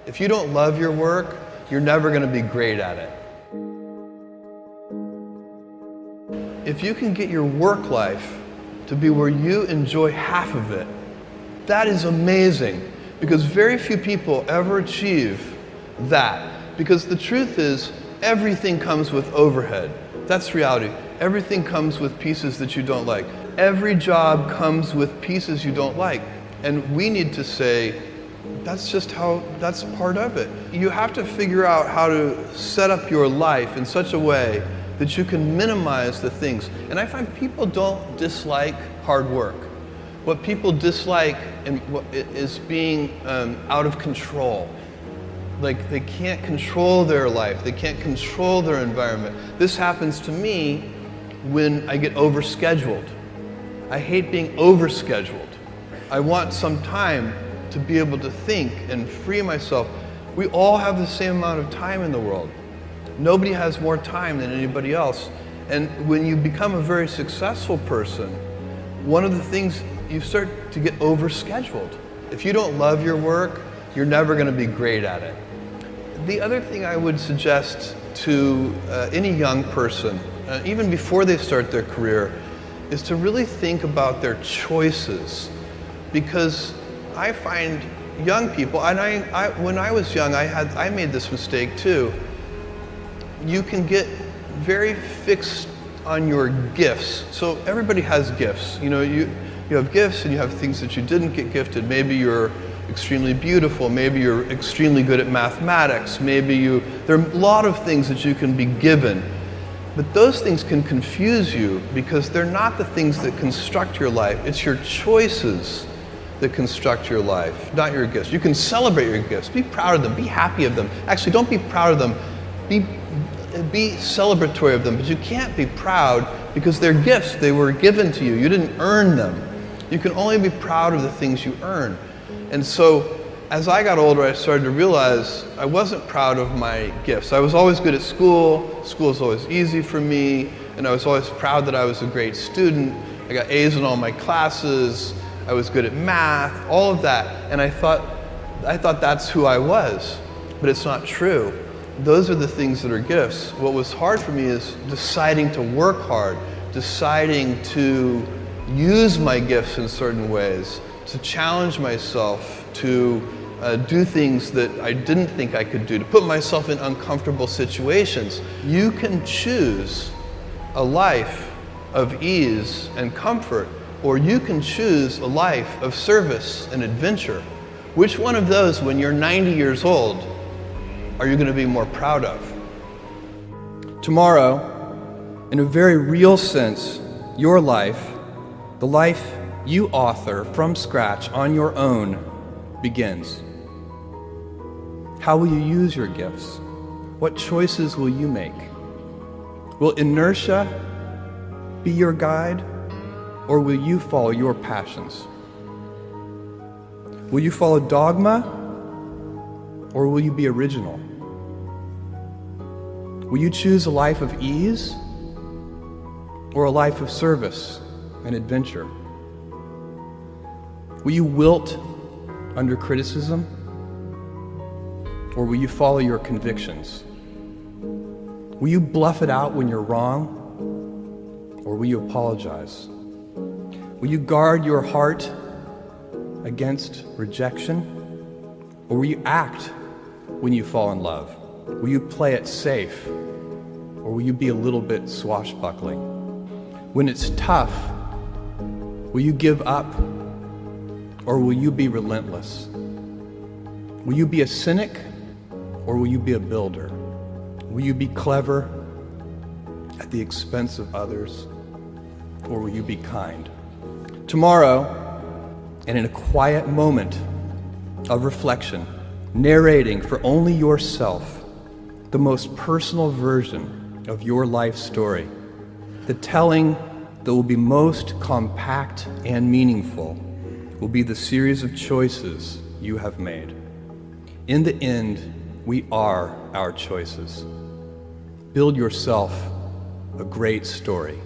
If you don't love your work, you're never going to be great at it. If you can get your work life to be where you enjoy half of it, that is amazing, because very few people ever achieve that. Because the truth is, everything comes with overhead. That's reality. Everything comes with pieces that you don't like. Every job comes with pieces you don't like. And we need to say, that's part of it. You have to figure out how to set up your life in such a way that you can minimize the things. And I find people don't dislike hard work. What people dislike is being out of control. Like, they can't control their life, they can't control their environment. This happens to me when I get overscheduled. I hate being overscheduled. I want some time to be able to think and free myself. We all have the same amount of time in the world. Nobody has more time than anybody else. And when you become a very successful person, one of the things, you start to get overscheduled. If you don't love your work, you're never going to be great at it. The other thing I would suggest to any young person, even before they start their career, is to really think about their choices. Because I find young people, and when I was young, I made this mistake too. You can get very fixed on your gifts. So everybody has gifts. You know, you have gifts and you have things that you didn't get gifted. Maybe you're extremely beautiful. Maybe you're extremely good at mathematics. There are a lot of things that you can be given. But those things can confuse you because they're not the things that construct your life. It's your choices that construct your life, not your gifts. You can celebrate your gifts. Be proud of them. Be happy of them. Actually, don't be proud of them. Be celebratory of them, but you can't be proud because they're gifts. They were given to you. You didn't earn them. You can only be proud of the things you earn. And so, as I got older, I started to realize I wasn't proud of my gifts. I was always good at school. School was always easy for me, and I was always proud that I was a great student. I got A's in all my classes. I was good at math, all of that. And I thought that's who I was, but it's not true. Those are the things that are gifts. What was hard for me is deciding to work hard, deciding to use my gifts in certain ways, to challenge myself, to do things that I didn't think I could do, to put myself in uncomfortable situations. You can choose a life of ease and comfort, or you can choose a life of service and adventure. Which one of those, when you're 90 years old, are you going to be more proud of? Tomorrow, in a very real sense, your life, the life you author from scratch on your own, begins. How will you use your gifts? What choices will you make? Will inertia be your guide, or will you follow your passions? Will you follow dogma, or will you be original? Will you choose a life of ease, or a life of service and adventure? Will you wilt under criticism, or will you follow your convictions? Will you bluff it out when you're wrong, or will you apologize? Will you guard your heart against rejection, or will you act when you fall in love? Will you play it safe, or will you be a little bit swashbuckling? When it's tough, will you give up, or will you be relentless? Will you be a cynic, or will you be a builder? Will you be clever at the expense of others, or will you be kind? Tomorrow, and in a quiet moment of reflection, narrating for only yourself the most personal version of your life story, the telling that will be most compact and meaningful will be the series of choices you have made. In the end, we are our choices. Build yourself a great story.